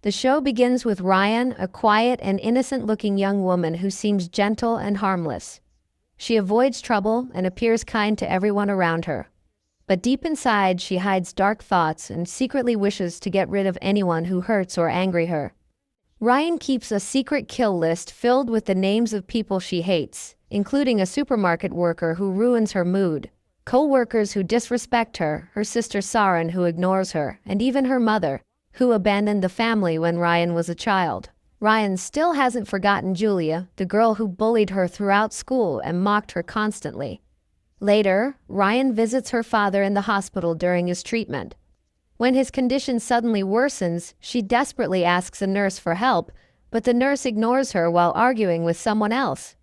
The show begins with Ryan, a quiet and innocent-looking young woman who seems gentle and harmless. She avoids trouble and appears kind to everyone around her. But deep inside, she hides dark thoughts and secretly wishes to get rid of anyone who hurts or angry her. Ryan keeps a secret kill list filled with the names of people she hates, including a supermarket worker who ruins her mood, co-workers who disrespect her, her sister Saren who ignores her, and even her mother, who abandoned the family when Ryan was a child. Ryan still hasn't forgotten Julia, the girl who bullied her throughout school and mocked her constantly. Later, Ryan visits her father in the hospital during his treatment. When his condition suddenly worsens, she desperately asks a nurse for help, but the nurse ignores her while arguing with someone else.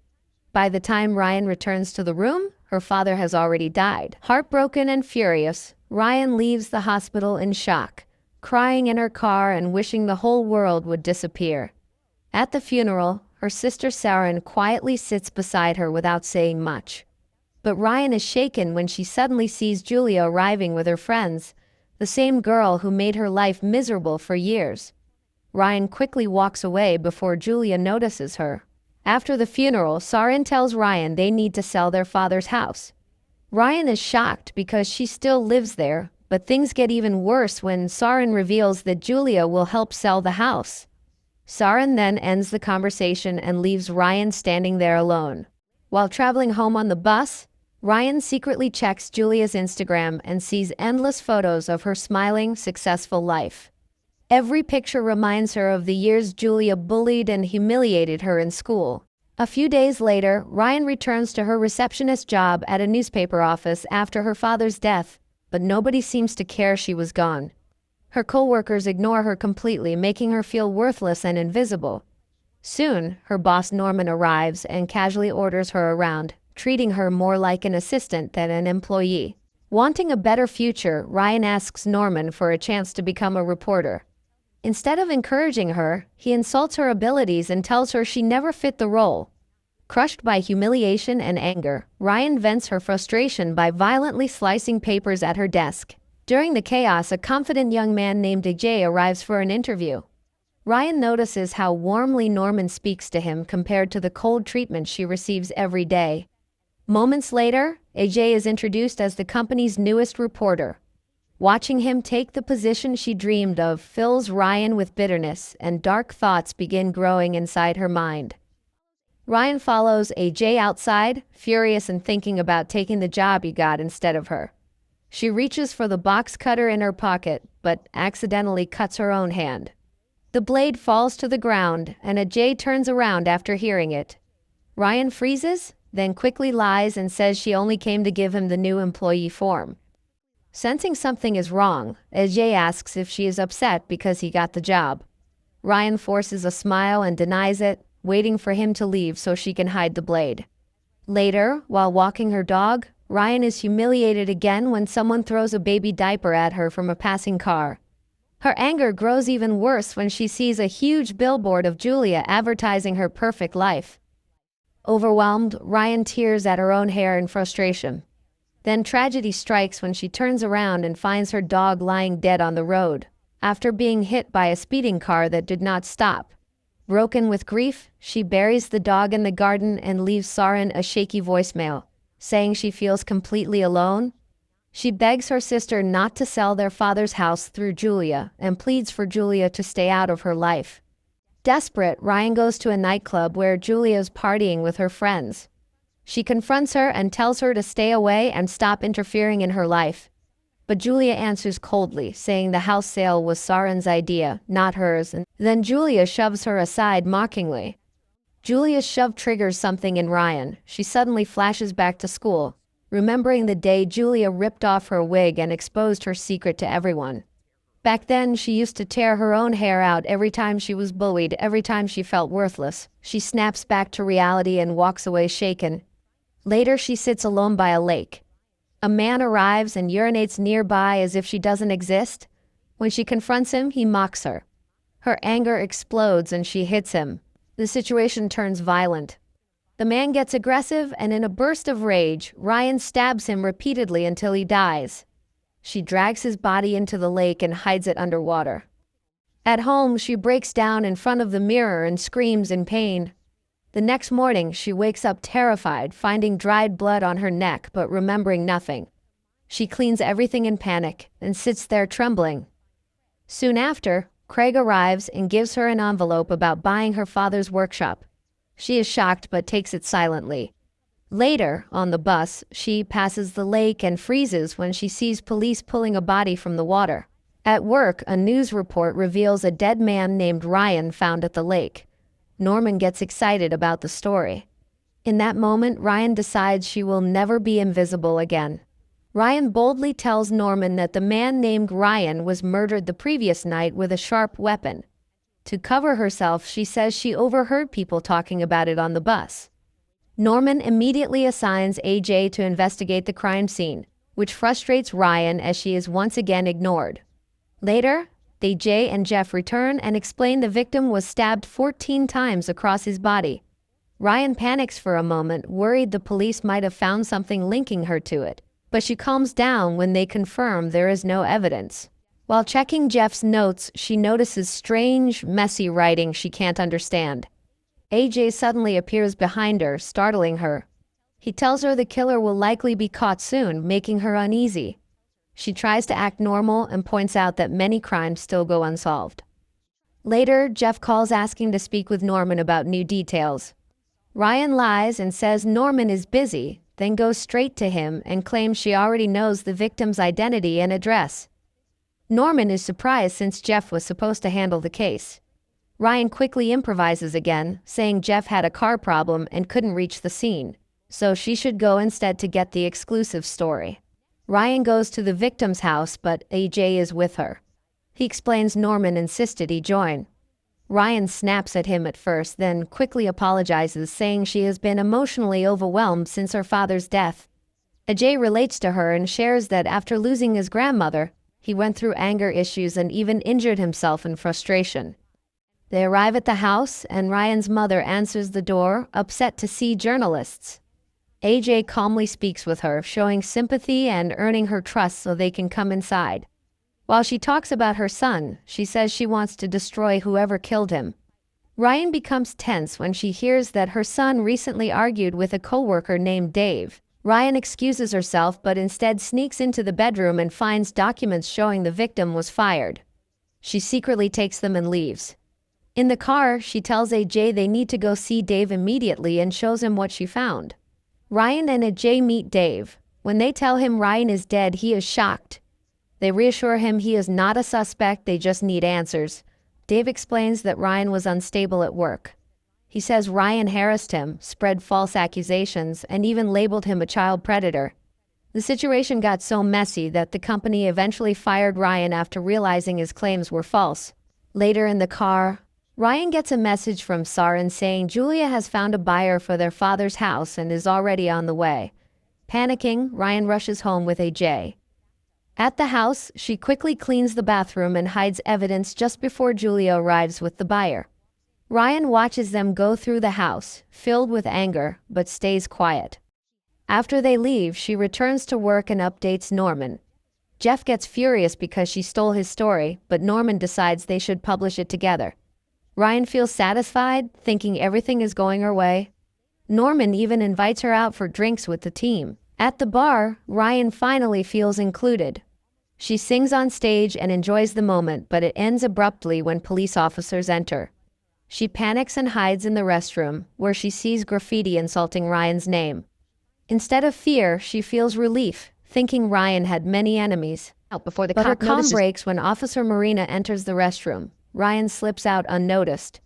By the time Ryan returns to the room, her father has already died. Heartbroken and furious, Ryan leaves the hospital in shock, crying in her car and wishing the whole world would disappear. At the funeral, her sister Saren quietly sits beside her without saying much. But Ryan is shaken when she suddenly sees Julia arriving with her friends, the same girl who made her life miserable for years. Ryan quickly walks away before Julia notices her. After the funeral, Saren tells Ryan they need to sell their father's house. Ryan is shocked because she still lives there, but things get even worse when Saren reveals that Julia will help sell the house. Saren then ends the conversation and leaves Ryan standing there alone. While traveling home on the bus, Ryan secretly checks Julia's Instagram and sees endless photos of her smiling, successful life. Every picture reminds her of the years Julia bullied and humiliated her in school. A few days later, Ryan returns to her receptionist job at a newspaper office after her father's death, but nobody seems to care she was gone. Her co-workers ignore her completely, making her feel worthless and invisible. Soon, her boss Norman arrives and casually orders her around, treating her more like an assistant than an employee. Wanting a better future, Ryan asks Norman for a chance to become a reporter. Instead of encouraging her, he insults her abilities and tells her she never fit the role. Crushed by humiliation and anger, Ryan vents her frustration by violently slicing papers at her desk. During the chaos, a confident young man named Ajay arrives for an interview. Ryan notices how warmly Norman speaks to him compared to the cold treatment she receives every day. Moments later, Ajay is introduced as the company's newest reporter. Watching him take the position she dreamed of fills Ryan with bitterness, and dark thoughts begin growing inside her mind. Ryan follows Ajay outside, furious and thinking about taking the job he got instead of her. She reaches for the box cutter in her pocket, but accidentally cuts her own hand. The blade falls to the ground, and Ajay turns around after hearing it. Ryan freezes, then quickly lies and says she only came to give him the new employee form. Sensing something is wrong, Ajay asks if she is upset because he got the job. Ryan forces a smile and denies it, waiting for him to leave so she can hide the blade. Later, while walking her dog, Ryan is humiliated again when someone throws a baby diaper at her from a passing car. Her anger grows even worse when she sees a huge billboard of Julia advertising her perfect life. Overwhelmed, Ryan tears at her own hair in frustration. Then tragedy strikes when she turns around and finds her dog lying dead on the road, after being hit by a speeding car that did not stop. Broken with grief, she buries the dog in the garden and leaves Saren a shaky voicemail, saying she feels completely alone. She begs her sister not to sell their father's house through Julia and pleads for Julia to stay out of her life. Desperate, Ryan goes to a nightclub where Julia is partying with her friends. She confronts her and tells her to stay away and stop interfering in her life. But Julia answers coldly, saying the house sale was Saren's idea, not hers, and then Julia shoves her aside mockingly. Julia's shove triggers something in Ryan. She suddenly flashes back to school, remembering the day Julia ripped off her wig and exposed her secret to everyone. Back then, she used to tear her own hair out every time she was bullied, every time she felt worthless. She snaps back to reality and walks away shaken. Later, she sits alone by a lake. A man arrives and urinates nearby as if she doesn't exist. When she confronts him, he mocks her. Her anger explodes and she hits him. The situation turns violent. The man gets aggressive, and in a burst of rage, Ryan stabs him repeatedly until he dies. She drags his body into the lake and hides it underwater. At home, she breaks down in front of the mirror and screams in pain. The next morning, she wakes up terrified, finding dried blood on her neck but remembering nothing. She cleans everything in panic and sits there trembling. Soon after, Craig arrives and gives her an envelope about buying her father's workshop. She is shocked but takes it silently. Later, on the bus, she passes the lake and freezes when she sees police pulling a body from the water. At work, a news report reveals a dead man named Ryan found at the lake. Norman gets excited about the story. In that moment, Ryan decides she will never be invisible again. Ryan boldly tells Norman that the man named Ryan was murdered the previous night with a sharp weapon. To cover herself, she says she overheard people talking about it on the bus. Norman immediately assigns AJ to investigate the crime scene, which frustrates Ryan as she is once again ignored. Later, AJ and Jeff return and explain the victim was stabbed 14 times across his body. Ryan panics for a moment, worried the police might have found something linking her to it, but she calms down when they confirm there is no evidence. While checking Jeff's notes, she notices strange, messy writing she can't understand. AJ suddenly appears behind her, startling her. He tells her the killer will likely be caught soon, making her uneasy. She tries to act normal and points out that many crimes still go unsolved. Later, Jeff calls asking to speak with Norman about new details. Ryan lies and says Norman is busy, then goes straight to him and claims she already knows the victim's identity and address. Norman is surprised since Jeff was supposed to handle the case. Ryan quickly improvises again, saying Jeff had a car problem and couldn't reach the scene, so she should go instead to get the exclusive story. Ryan goes to the victim's house, but AJ is with her. He explains Norman insisted he join. Ryan snaps at him at first, then quickly apologizes, saying she has been emotionally overwhelmed since her father's death. AJ relates to her and shares that after losing his grandmother, he went through anger issues and even injured himself in frustration. They arrive at the house, and Ryan's mother answers the door, upset to see journalists. AJ calmly speaks with her, showing sympathy and earning her trust so they can come inside. While she talks about her son, she says she wants to destroy whoever killed him. Ryan becomes tense when she hears that her son recently argued with a coworker named Dave. Ryan excuses herself but instead sneaks into the bedroom and finds documents showing the victim was fired. She secretly takes them and leaves. In the car, she tells AJ they need to go see Dave immediately and shows him what she found. Ryan and AJ meet Dave. When they tell him Ryan is dead, he is shocked. They reassure him he is not a suspect, they just need answers. Dave explains that Ryan was unstable at work. He says Ryan harassed him, spread false accusations, and even labeled him a child predator. The situation got so messy that the company eventually fired Ryan after realizing his claims were false. Later in the car, Ryan gets a message from Sarin saying Julia has found a buyer for their father's house and is already on the way. Panicking, Ryan rushes home with AJ. At the house, she quickly cleans the bathroom and hides evidence just before Julia arrives with the buyer. Ryan watches them go through the house, filled with anger, but stays quiet. After they leave, she returns to work and updates Norman. Jeff gets furious because she stole his story, but Norman decides they should publish it together. Ryan feels satisfied, thinking everything is going her way. Norman even invites her out for drinks with the team. At the bar, Ryan finally feels included. She sings on stage and enjoys the moment, but it ends abruptly when police officers enter. She panics and hides in the restroom, where she sees graffiti insulting Ryan's name. Instead of fear, she feels relief, thinking Ryan had many enemies. But her calm breaks when Officer Marina enters the restroom. Ryan slips out unnoticed.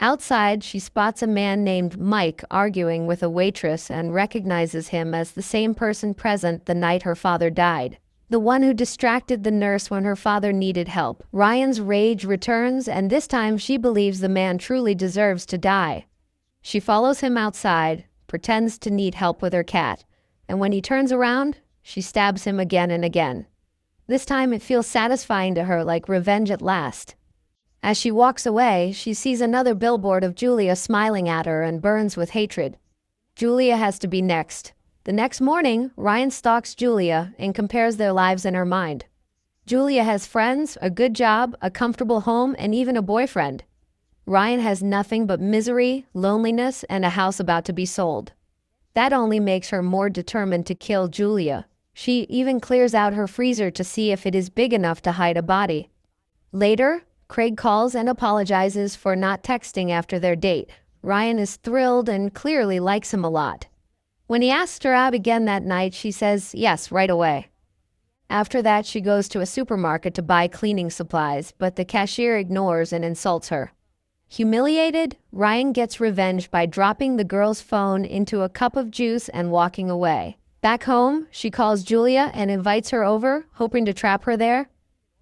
Outside, she spots a man named Mike arguing with a waitress and recognizes him as the same person present the night her father died. The one who distracted the nurse when her father needed help. Ryan's rage returns, and this time she believes the man truly deserves to die. She follows him outside, pretends to need help with her cat, and when he turns around, she stabs him again and again. This time it feels satisfying to her, like revenge at last. As she walks away, she sees another billboard of Julia smiling at her and burns with hatred. Julia has to be next. The next morning, Ryan stalks Julia and compares their lives in her mind. Julia has friends, a good job, a comfortable home, and even a boyfriend. Ryan has nothing but misery, loneliness, and a house about to be sold. That only makes her more determined to kill Julia. She even clears out her freezer to see if it is big enough to hide a body. Later, Craig calls and apologizes for not texting after their date. Ryan is thrilled and clearly likes him a lot. When he asks her out again that night, she says yes right away. After that, she goes to a supermarket to buy cleaning supplies, but the cashier ignores and insults her. Humiliated, Ryan gets revenge by dropping the girl's phone into a cup of juice and walking away. Back home, she calls Julia and invites her over, hoping to trap her there.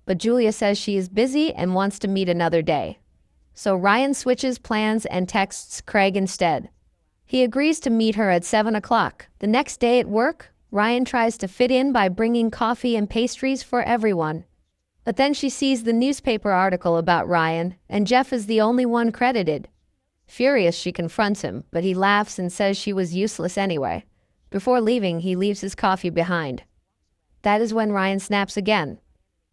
But Julia says she is busy and wants to meet another day. So Ryan switches plans and texts Craig instead. He agrees to meet her at 7 o'clock. The next day at work, Ryan tries to fit in by bringing coffee and pastries for everyone. But then she sees the newspaper article about Ryan, and Jeff is the only one credited. Furious, she confronts him, but he laughs and says she was useless anyway. Before leaving, he leaves his coffee behind. That is when Ryan snaps again.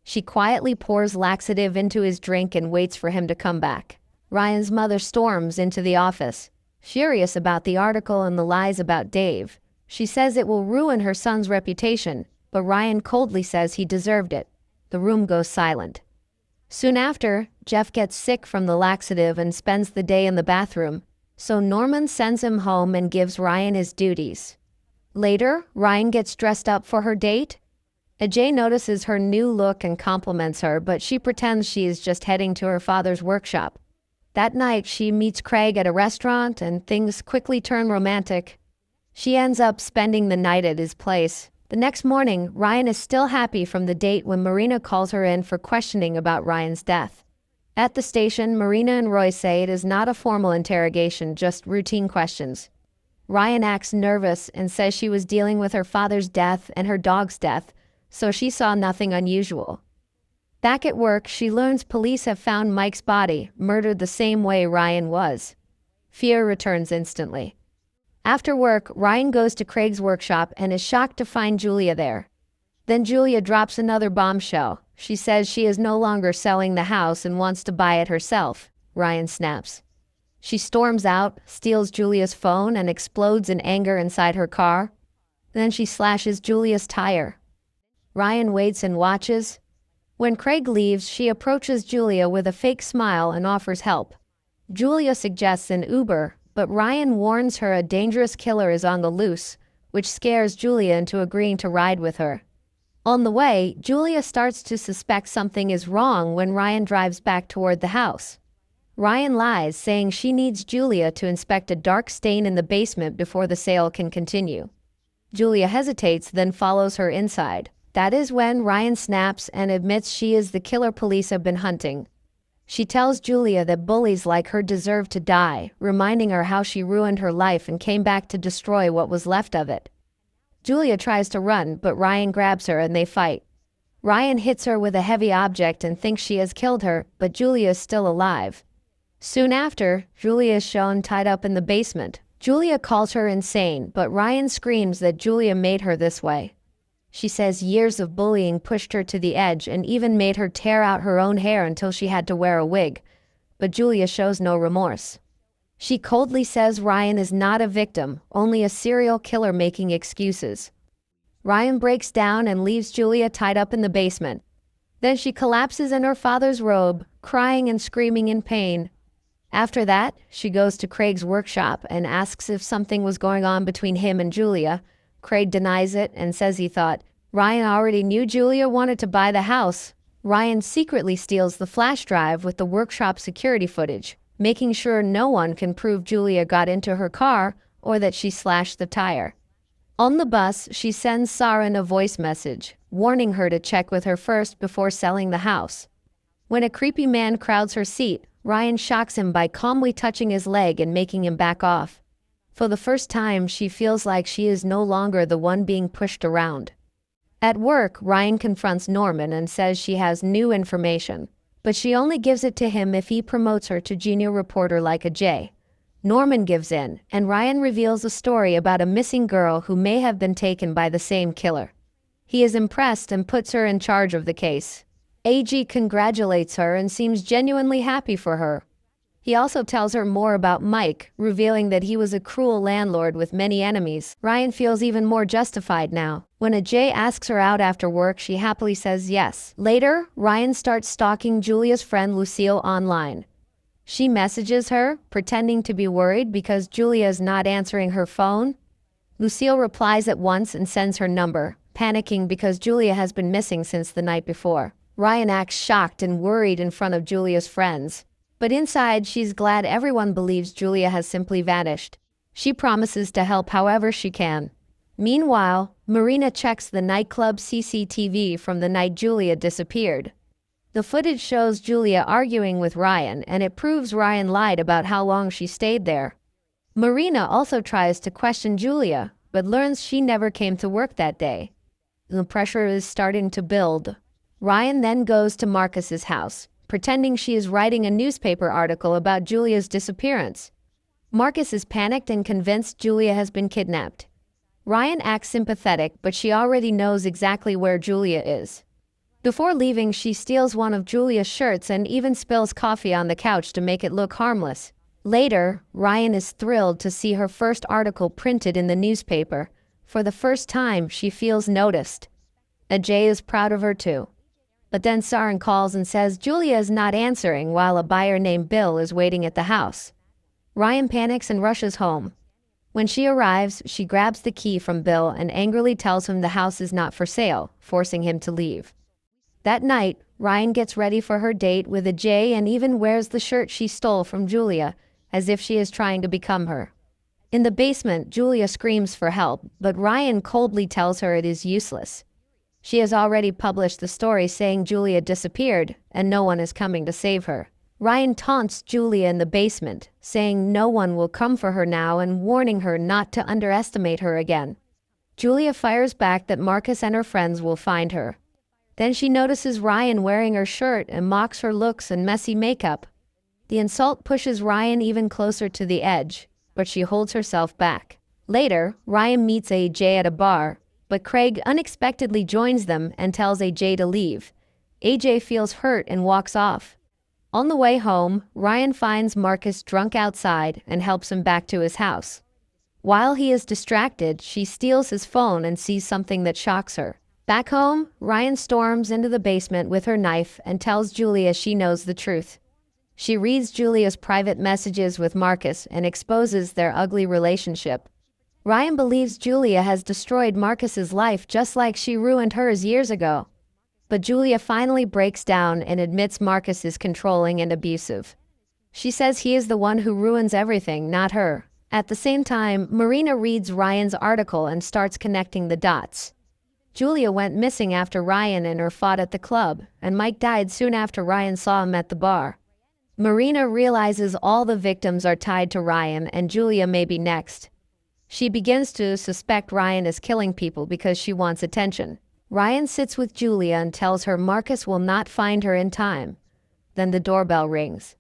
She quietly pours laxative into his drink and waits for him to come back. Ryan's mother storms into the office, furious about the article and the lies about Dave. She says it will ruin her son's reputation, but Ryan coldly says he deserved it. The room goes silent. Soon after, Jeff gets sick from the laxative and spends the day in the bathroom, so Norman sends him home and gives Ryan his duties. Later, Ryan gets dressed up for her date. Ajay notices her new look and compliments her, but she pretends she is just heading to her father's workshop. That night, she meets Craig at a restaurant and things quickly turn romantic. She ends up spending the night at his place. The next morning, Ryan is still happy from the date when Marina calls her in for questioning about Ryan's death. At the station, Marina and Roy say it is not a formal interrogation, just routine questions. Ryan acts nervous and says she was dealing with her father's death and her dog's death, so she saw nothing unusual. Back at work, she learns police have found Mike's body, murdered the same way Ryan was. Fear returns instantly. After work, Ryan goes to Craig's workshop and is shocked to find Julia there. Then Julia drops another bombshell. She says she is no longer selling the house and wants to buy it herself. Ryan snaps. She storms out, steals Julia's phone, and explodes in anger inside her car. Then she slashes Julia's tire. Ryan waits and watches. When Craig leaves, she approaches Julia with a fake smile and offers help. Julia suggests an Uber, but Ryan warns her a dangerous killer is on the loose, which scares Julia into agreeing to ride with her. On the way, Julia starts to suspect something is wrong when Ryan drives back toward the house. Ryan lies, saying she needs Julia to inspect a dark stain in the basement before the sale can continue. Julia hesitates, then follows her inside. That is when Ryan snaps and admits she is the killer police have been hunting. She tells Julia that bullies like her deserve to die, reminding her how she ruined her life and came back to destroy what was left of it. Julia tries to run, but Ryan grabs her and they fight. Ryan hits her with a heavy object and thinks she has killed her, but Julia is still alive. Soon after, Julia is shown tied up in the basement. Julia calls her insane, but Ryan screams that Julia made her this way. She says years of bullying pushed her to the edge and even made her tear out her own hair until she had to wear a wig. But Julia shows no remorse. She coldly says Ryan is not a victim, only a serial killer making excuses. Ryan breaks down and leaves Julia tied up in the basement. Then she collapses in her father's robe, crying and screaming in pain. After that, she goes to Craig's workshop and asks if something was going on between him and Julia. Craig denies it and says he thought Ryan already knew Julia wanted to buy the house. Ryan secretly steals the flash drive with the workshop security footage, making sure no one can prove Julia got into her car or that she slashed the tire. On the bus, she sends Sarin a voice message, warning her to check with her first before selling the house. When a creepy man crowds her seat, Ryan shocks him by calmly touching his leg and making him back off. For the first time, she feels like she is no longer the one being pushed around. At work, Ryan confronts Norman and says she has new information, but she only gives it to him if he promotes her to junior reporter like Ajay. Norman gives in, and Ryan reveals a story about a missing girl who may have been taken by the same killer. He is impressed and puts her in charge of the case. AG congratulates her and seems genuinely happy for her. He also tells her more about Mike, revealing that he was a cruel landlord with many enemies. Ryan feels even more justified now. When Ajay asks her out after work, she happily says yes. Later, Ryan starts stalking Julia's friend Lucille online. She messages her, pretending to be worried because Julia is not answering her phone. Lucille replies at once and sends her number, panicking because Julia has been missing since the night before. Ryan acts shocked and worried in front of Julia's friends. But inside, she's glad everyone believes Julia has simply vanished. She promises to help however she can. Meanwhile, Marina checks the nightclub CCTV from the night Julia disappeared. The footage shows Julia arguing with Ryan, and it proves Ryan lied about how long she stayed there. Marina also tries to question Julia, but learns she never came to work that day. The pressure is starting to build. Ryan then goes to Marcus's house, pretending she is writing a newspaper article about Julia's disappearance. Marcus is panicked and convinced Julia has been kidnapped. Ryan acts sympathetic, but she already knows exactly where Julia is. Before leaving, she steals one of Julia's shirts and even spills coffee on the couch to make it look harmless. Later, Ryan is thrilled to see her first article printed in the newspaper. For the first time, she feels noticed. Ajay is proud of her too. But then Saran calls and says Julia is not answering while a buyer named Bill is waiting at the house. Ryan panics and rushes home. When she arrives, she grabs the key from Bill and angrily tells him the house is not for sale, forcing him to leave. That night, Ryan gets ready for her date with Ajay and even wears the shirt she stole from Julia, as if she is trying to become her. In the basement, Julia screams for help, but Ryan coldly tells her it is useless. She has already published the story saying Julia disappeared, and no one is coming to save her. Ryan taunts Julia in the basement, saying no one will come for her now and warning her not to underestimate her again. Julia fires back that Marcus and her friends will find her. Then she notices Ryan wearing her shirt and mocks her looks and messy makeup. The insult pushes Ryan even closer to the edge, but she holds herself back. Later, Ryan meets AJ at a bar, but Craig unexpectedly joins them and tells AJ to leave. AJ feels hurt and walks off. On the way home, Ryan finds Marcus drunk outside and helps him back to his house. While he is distracted, she steals his phone and sees something that shocks her. Back home, Ryan storms into the basement with her knife and tells Julia she knows the truth. She reads Julia's private messages with Marcus and exposes their ugly relationship. Ryan believes Julia has destroyed Marcus's life just like she ruined hers years ago. But Julia finally breaks down and admits Marcus is controlling and abusive. She says he is the one who ruins everything, not her. At the same time, Marina reads Ryan's article and starts connecting the dots. Julia went missing after Ryan and her fought at the club, and Mike died soon after Ryan saw him at the bar. Marina realizes all the victims are tied to Ryan and Julia may be next. She begins to suspect Ryan is killing people because she wants attention. Ryan sits with Julia and tells her Marcus will not find her in time. Then the doorbell rings.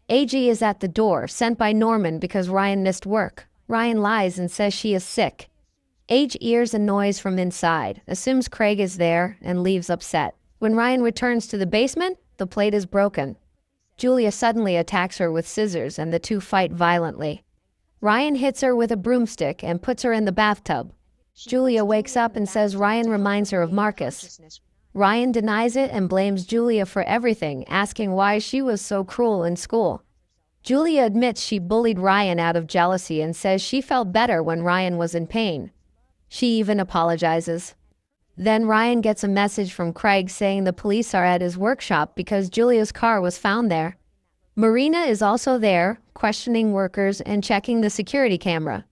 AG is at the door, sent by Norman because Ryan missed work. Ryan lies and says she is sick. AG hears a noise from inside, assumes Craig is there, and leaves upset. When Ryan returns to the basement, the plate is broken. Julia suddenly attacks her with scissors and the two fight violently. Ryan hits her with a broomstick and puts her in the bathtub. Julia wakes up and says Ryan reminds her of Marcus. Ryan denies it and blames Julia for everything, asking why she was so cruel in school. Julia admits she bullied Ryan out of jealousy and says she felt better when Ryan was in pain. She even apologizes. Then Ryan gets a message from Craig saying the police are at his workshop because Julia's car was found there. Marina is also there, questioning workers and checking the security camera.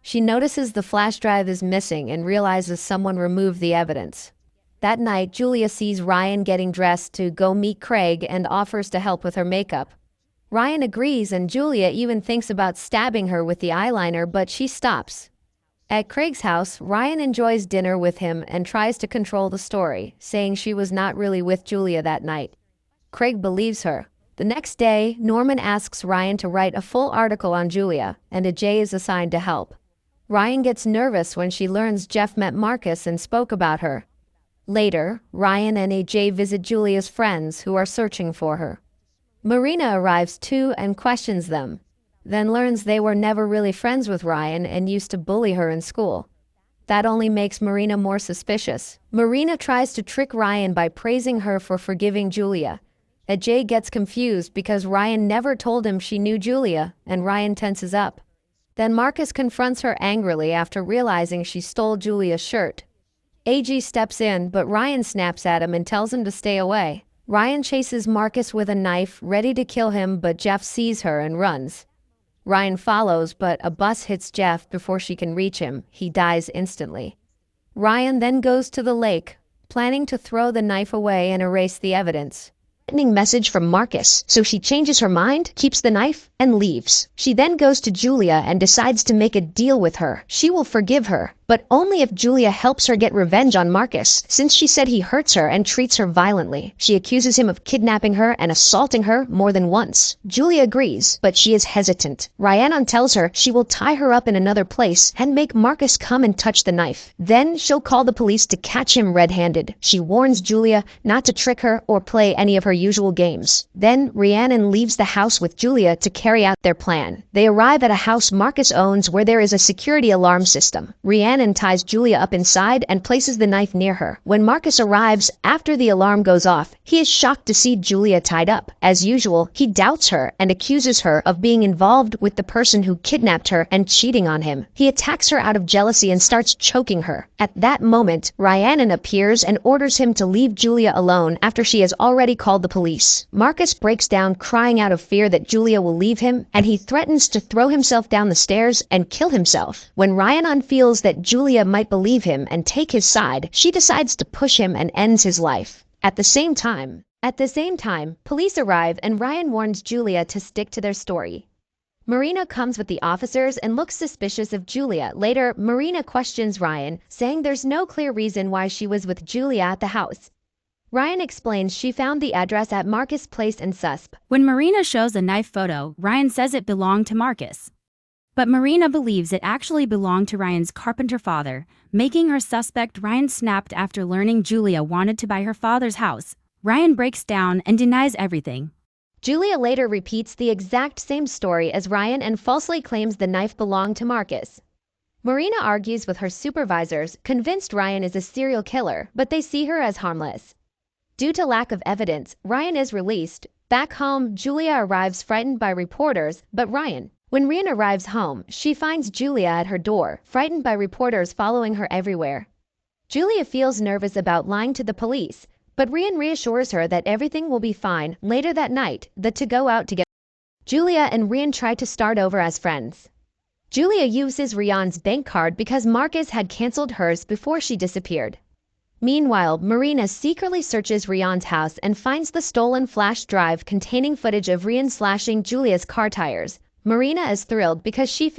She notices the flash drive is missing and realizes someone removed the evidence. That night, Julia sees Ryan getting dressed to go meet Craig and offers to help with her makeup. Ryan agrees and Julia even thinks about stabbing her with the eyeliner, but she stops. At Craig's house, Ryan enjoys dinner with him and tries to control the story, saying she was not really with Julia that night. Craig believes her. The next day, Norman asks Ryan to write a full article on Julia, and Ajay is assigned to help. Ryan gets nervous when she learns Jeff met Marcus and spoke about her. Later, Ryan and AJ visit Julia's friends who are searching for her. Marina arrives too and questions them, then learns they were never really friends with Ryan and used to bully her in school. That only makes Marina more suspicious. Marina tries to trick Ryan by praising her for forgiving Julia. AJ gets confused because Ryan never told him she knew Julia, and Ryan tenses up. Then Marcus confronts her angrily after realizing she stole Julia's shirt. AG steps in, but Ryan snaps at him and tells him to stay away. Ryan chases Marcus with a knife, ready to kill him, but Jeff sees her and runs. Ryan follows, but a bus hits Jeff before she can reach him. He dies instantly. Ryan then goes to the lake, planning to throw the knife away and erase the evidence. Threatening message from Marcus, so she changes her mind, keeps the knife, and leaves. She then goes to Julia and decides to make a deal with her. She will forgive her, but only if Julia helps her get revenge on Marcus, since she said he hurts her and treats her violently. She accuses him of kidnapping her and assaulting her more than once. Julia agrees, but she is hesitant. Rhiannon tells her she will tie her up in another place and make Marcus come and touch the knife. Then she'll call the police to catch him red-handed. She warns Julia not to trick her or play any of her usual games. Then Rhiannon leaves the house with Julia to carry out their plan. They arrive at a house Marcus owns where there is a security alarm system. Rhiannon ties Julia up inside and places the knife near her. When Marcus arrives after the alarm goes off, he is shocked to see Julia tied up. As usual, he doubts her and accuses her of being involved with the person who kidnapped her and cheating on him. He attacks her out of jealousy and starts choking her. At that moment, Rhiannon appears and orders him to leave Julia alone after she has already called the police. Marcus breaks down crying out of fear that Julia will leave him, and he threatens to throw himself down the stairs and kill himself. When Rhiannon feels that Julia might believe him and take his side, she decides to push him and ends his life. At the same time, police arrive and Ryan warns Julia to stick to their story. Marina comes with the officers and looks suspicious of Julia. Later, Marina questions Ryan, saying there's no clear reason why she was with Julia at the house. Ryan explains she found the address at Marcus Place in Susp. When Marina shows a knife photo, Ryan says it belonged to Marcus. But Marina believes it actually belonged to Ryan's carpenter father, making her suspect. Ryan snapped after learning Julia wanted to buy her father's house. Ryan breaks down and denies everything. Julia later repeats the exact same story as Ryan and falsely claims the knife belonged to Marcus. Marina argues with her supervisors, convinced Ryan is a serial killer, but they see her as harmless. Due to lack of evidence, Ryan is released. Back home, Julia arrives frightened by reporters, but When Rhian arrives home, she finds Julia at her door, frightened by reporters following her everywhere. Julia feels nervous about lying to the police, but Rhian reassures her that everything will be fine. Later that night, the two go out together. Julia and Rhian try to start over as friends. Julia uses Rhian's bank card because Marcus had canceled hers before she disappeared. Meanwhile, Marina secretly searches Rhian's house and finds the stolen flash drive containing footage of Rhian slashing Julia's car tires. Marina is thrilled because she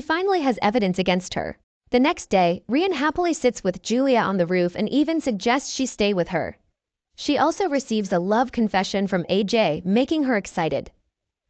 finally has evidence against her. The next day, Rhian happily sits with Julia on the roof and even suggests she stay with her. She also receives a love confession from AJ, making her excited.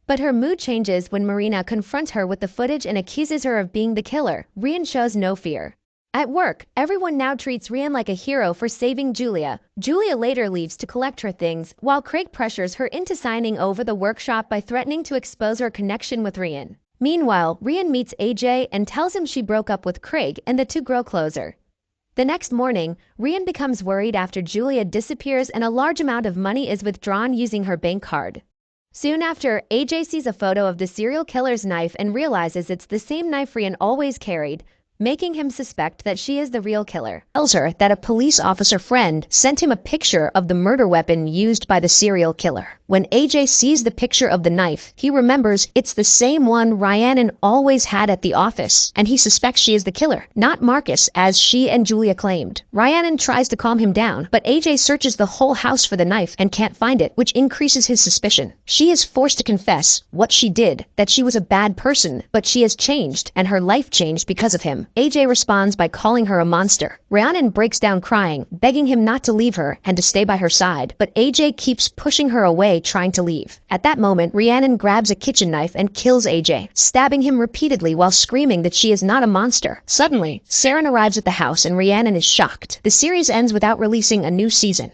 But her mood changes when Marina confronts her with the footage and accuses her of being the killer. Rhian shows no fear. At work, everyone now treats Rhian like a hero for saving Julia. Julia later leaves to collect her things, while Craig pressures her into signing over the workshop by threatening to expose her connection with Rhian. Meanwhile, Rhian meets AJ and tells him she broke up with Craig, and the two grow closer. The next morning, Rhian becomes worried after Julia disappears and a large amount of money is withdrawn using her bank card. Soon after, AJ sees a photo of the serial killer's knife and realizes it's the same knife Rhian always carried, making him suspect that she is the real killer. Tells her that a police officer friend sent him a picture of the murder weapon used by the serial killer. When AJ sees the picture of the knife, he remembers it's the same one Rhiannon always had at the office, and he suspects she is the killer, not Marcus, as she and Julia claimed. Rhiannon tries to calm him down, but AJ searches the whole house for the knife and can't find it, which increases his suspicion. She is forced to confess what she did, that she was a bad person, but she has changed, and her life changed because of him. AJ responds by calling her a monster. Rhiannon breaks down crying, begging him not to leave her and to stay by her side, but AJ keeps pushing her away, trying to leave. At that moment, Rhiannon grabs a kitchen knife and kills AJ, stabbing him repeatedly while screaming that she is not a monster. Suddenly, Saren arrives at the house and Rhiannon is shocked. The series ends without releasing a new season.